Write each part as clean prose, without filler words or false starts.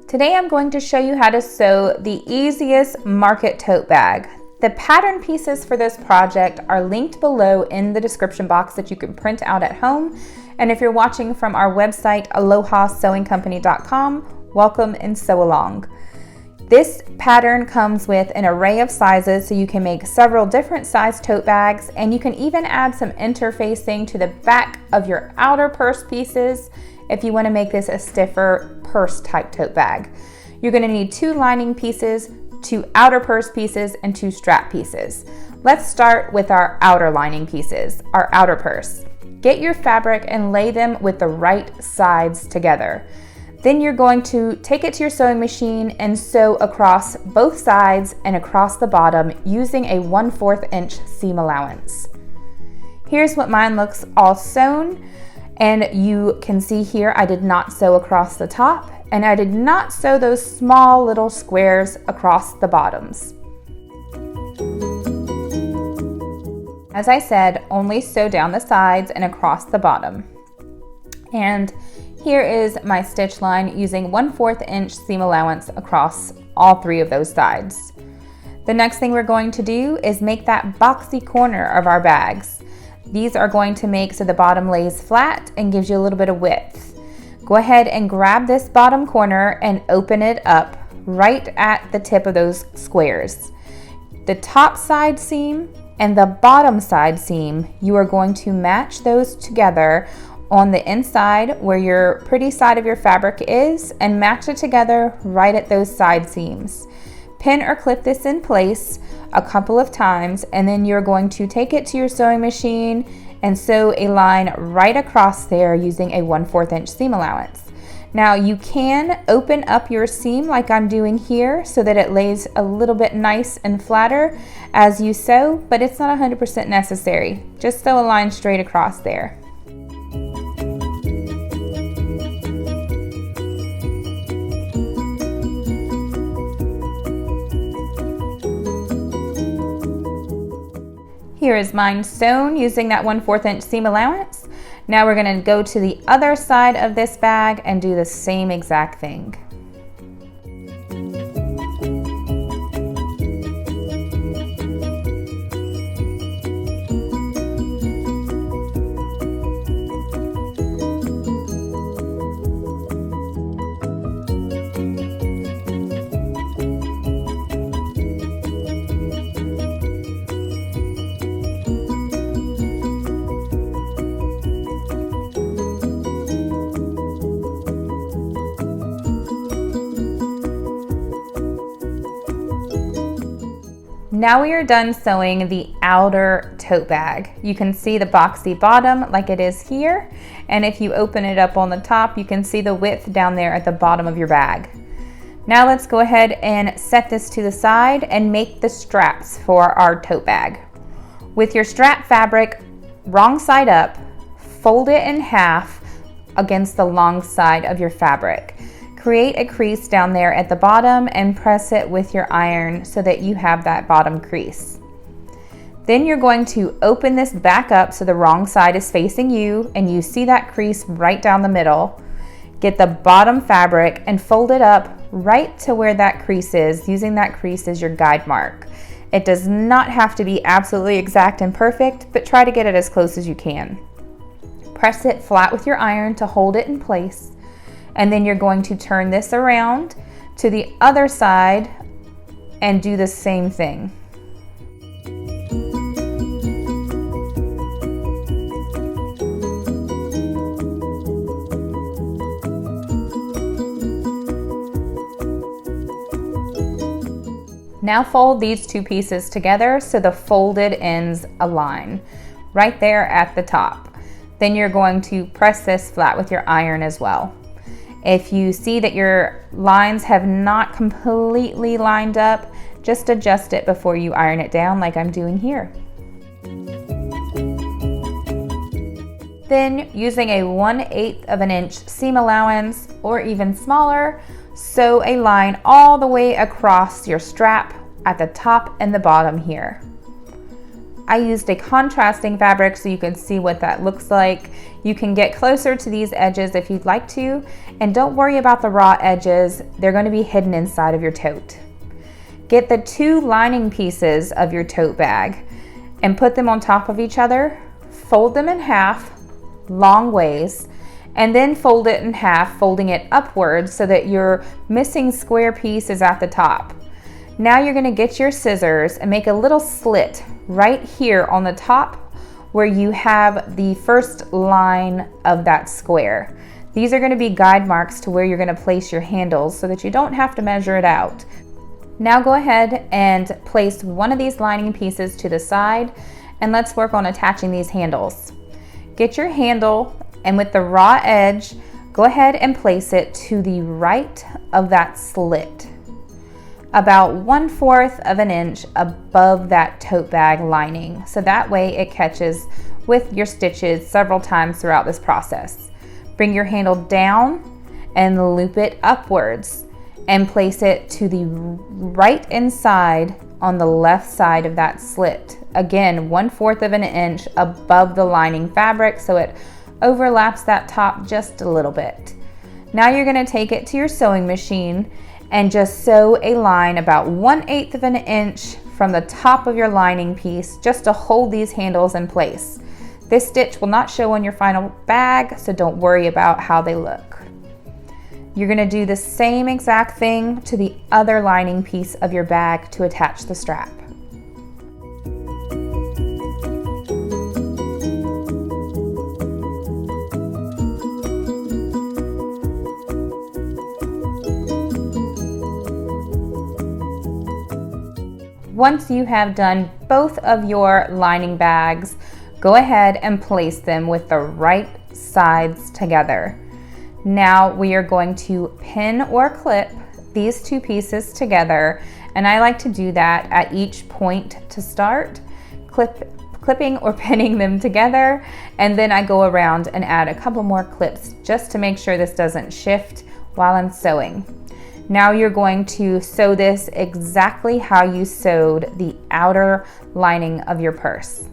Today I'm going to show you how to sew the easiest market tote bag. The pattern pieces for this project are linked below in the description box that you can print out at home. And if you're watching from our website, alohasewingcompany.com, welcome and sew along. This pattern comes with an array of sizes, so you can make several different size tote bags, and you can even add some interfacing to the back of your outer purse pieces if you want to make this a stiffer purse type tote bag. You're going to need 2 lining pieces, 2 outer purse pieces, and 2 strap pieces. Let's start with our outer lining pieces, our outer purse. Get your fabric and lay them with the right sides together. Then you're going to take it to your sewing machine and sew across both sides and across the bottom using a 1/4 inch seam allowance. Here's what mine looks all sewn, and you can see here I did not sew across the top, and I did not sew those small little squares across the bottoms. As I said, only sew down the sides and across the bottom. And here is my stitch line using 1/4 inch seam allowance across all 3 of those sides. The next thing we're going to do is make that boxy corner of our bags. These are going to make so the bottom lays flat and gives you a little bit of width. Go ahead and grab this bottom corner and open it up right at the tip of those squares. The top side seam and the bottom side seam, you are going to match those together on the inside where your pretty side of your fabric is, and match it together right at those side seams. Pin or clip this in place a couple of times, and then you're going to take it to your sewing machine and sew a line right across there using a 1/4 inch seam allowance. Now you can open up your seam like I'm doing here so that it lays a little bit nice and flatter as you sew, but it's not 100% necessary. Just sew a line straight across there. Here is mine sewn using that 1/4 inch seam allowance. Now we're going to go to the other side of this bag and do the same exact thing. Now we are done sewing the outer tote bag. You can see the boxy bottom like it is here, and if you open it up on the top, you can see the width down there at the bottom of your bag. Now let's go ahead and set this to the side and make the straps for our tote bag. With your strap fabric, wrong side up, fold it in half against the long side of your fabric. Create a crease down there at the bottom and press it with your iron so that you have that bottom crease. Then you're going to open this back up so the wrong side is facing you and you see that crease right down the middle. Get the bottom fabric and fold it up right to where that crease is, using that crease as your guide mark. It does not have to be absolutely exact and perfect, but try to get it as close as you can. Press it flat with your iron to hold it in place. And then you're going to turn this around to the other side and do the same thing. Now fold these 2 pieces together so the folded ends align right there at the top. Then you're going to press this flat with your iron as well. If you see that your lines have not completely lined up, just adjust it before you iron it down like I'm doing here. Then, using a 1/8 of an inch seam allowance, or even smaller, sew a line all the way across your strap at the top and the bottom here. I used a contrasting fabric so you can see what that looks like. You can get closer to these edges if you'd like to, and don't worry about the raw edges. They're going to be hidden inside of your tote. Get the 2 lining pieces of your tote bag and put them on top of each other. Fold them in half, long ways, and then fold it in half, folding it upwards so that your missing square piece is at the top. Now you're going to get your scissors and make a little slit right here on the top where you have the first line of that square. These are going to be guide marks to where you're going to place your handles so that you don't have to measure it out. Now go ahead and place one of these lining pieces to the side, and let's work on attaching these handles. Get your handle, and with the raw edge, go ahead and place it to the right of that slit, about 1/4 of an inch above that tote bag lining, so that way it catches with your stitches several times throughout this process. Bring your handle down and loop it upwards and place it to the right inside on the left side of that slit. Again, 1/4 of an inch above the lining fabric so it overlaps that top just a little bit. Now you're going to take it to your sewing machine and just sew a line about 1/8 of an inch from the top of your lining piece just to hold these handles in place. This stitch will not show on your final bag, so don't worry about how they look. You're going to do the same exact thing to the other lining piece of your bag to attach the strap. Once you have done both of your lining bags, go ahead and place them with the right sides together. Now we are going to pin or clip these 2 pieces together, and I like to do that at each point to start, clipping or pinning them together, and then I go around and add a couple more clips just to make sure this doesn't shift while I'm sewing. Now you're going to sew this exactly how you sewed the outer lining of your purse.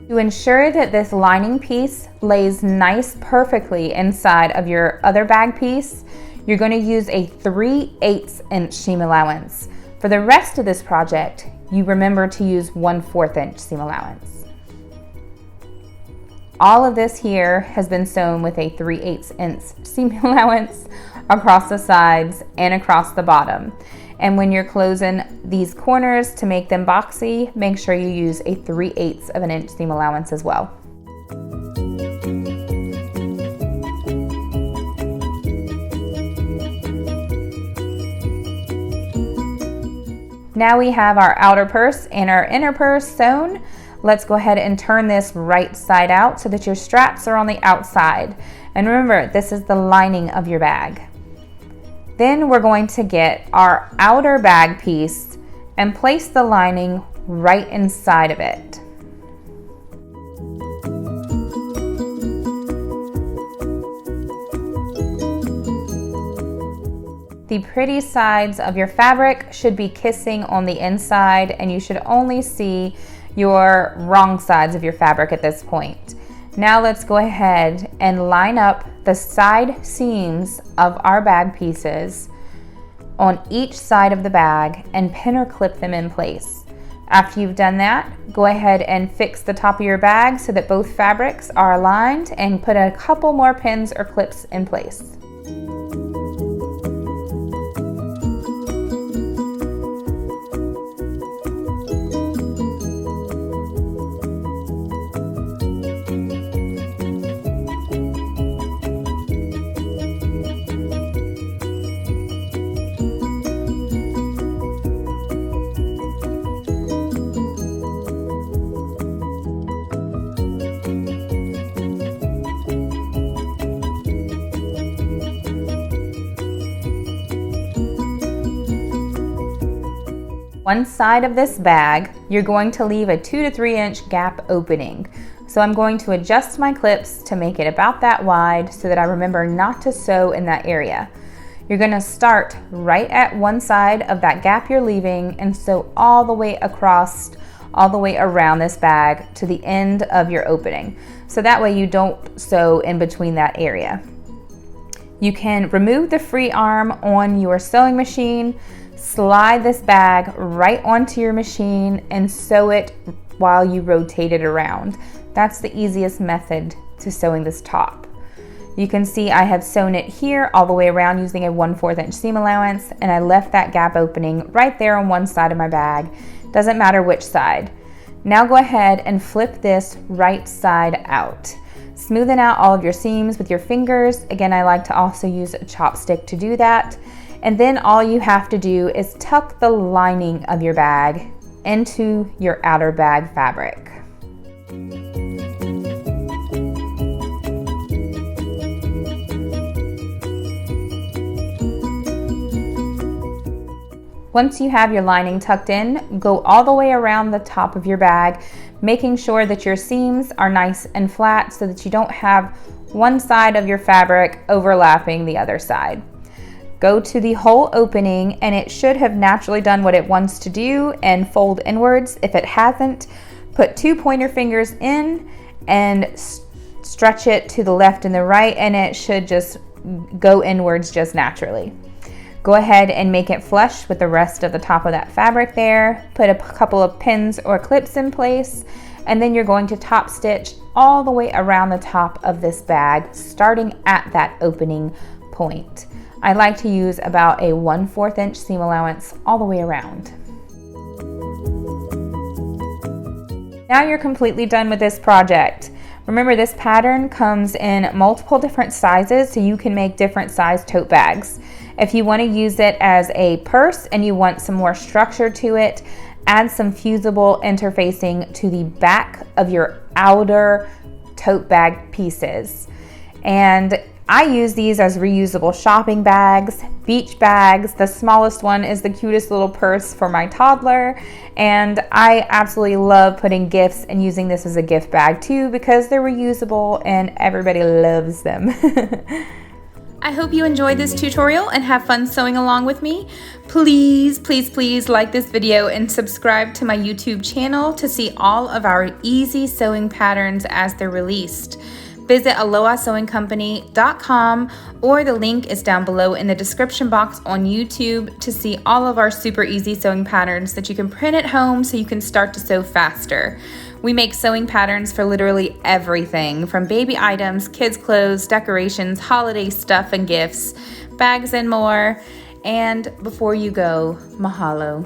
To ensure that this lining piece lays nice perfectly inside of your other bag piece, you're going to use a 3/8 inch seam allowance. For the rest of this project, you remember to use 1/4 inch seam allowance. All of this here has been sewn with a 3/8 inch seam allowance across the sides and across the bottom. And when you're closing these corners to make them boxy, make sure you use a 3/8 of an inch seam allowance as well. Now we have our outer purse and our inner purse sewn. Let's go ahead and turn this right side out so that your straps are on the outside. And remember, this is the lining of your bag. Then we're going to get our outer bag piece and place the lining right inside of it. The pretty sides of your fabric should be kissing on the inside, and you should only see your wrong sides of your fabric at this point. Now let's go ahead and line up the side seams of our bag pieces on each side of the bag and pin or clip them in place. After you've done that, go ahead and fix the top of your bag so that both fabrics are aligned, and put a couple more pins or clips in place. One side of this bag, you're going to leave a 2 to 3 inch gap opening. So I'm going to adjust my clips to make it about that wide so that I remember not to sew in that area. You're going to start right at one side of that gap you're leaving and sew all the way across, all the way around this bag to the end of your opening. So that way you don't sew in between that area. You can remove the free arm on your sewing machine, slide this bag right onto your machine and sew it while you rotate it around. That's the easiest method to sewing this top. You can see I have sewn it here all the way around using a 1/4 inch seam allowance, and I left that gap opening right there on one side of my bag. Doesn't matter which side. Now go ahead and flip this right side out. Smoothen out all of your seams with your fingers. Again, I like to also use a chopstick to do that. And then all you have to do is tuck the lining of your bag into your outer bag fabric. Once you have your lining tucked in, go all the way around the top of your bag, making sure that your seams are nice and flat so that you don't have one side of your fabric overlapping the other side. Go to the whole opening and it should have naturally done what it wants to do and fold inwards. If it hasn't, put 2 pointer fingers in and stretch it to the left and the right, and it should just go inwards just naturally. Go ahead and make it flush with the rest of the top of that fabric there. Put a couple of pins or clips in place, and then you're going to top stitch all the way around the top of this bag, starting at that opening point. I like to use about a 1/4 inch seam allowance all the way around. Now you're completely done with this project. Remember, this pattern comes in multiple different sizes, so you can make different size tote bags. If you want to use it as a purse and you want some more structure to it, add some fusible interfacing to the back of your outer tote bag pieces. And I use these as reusable shopping bags, beach bags. The smallest one is the cutest little purse for my toddler. And I absolutely love putting gifts and using this as a gift bag too, because they're reusable and everybody loves them. I hope you enjoyed this tutorial and have fun sewing along with me. Please, please, please like this video and subscribe to my YouTube channel to see all of our easy sewing patterns as they're released. Visit AlohaSewingCompany.com, or the link is down below in the description box on YouTube to see all of our super easy sewing patterns that you can print at home so you can start to sew faster. We make sewing patterns for literally everything, from baby items, kids' clothes, decorations, holiday stuff and gifts, bags and more. And before you go, mahalo.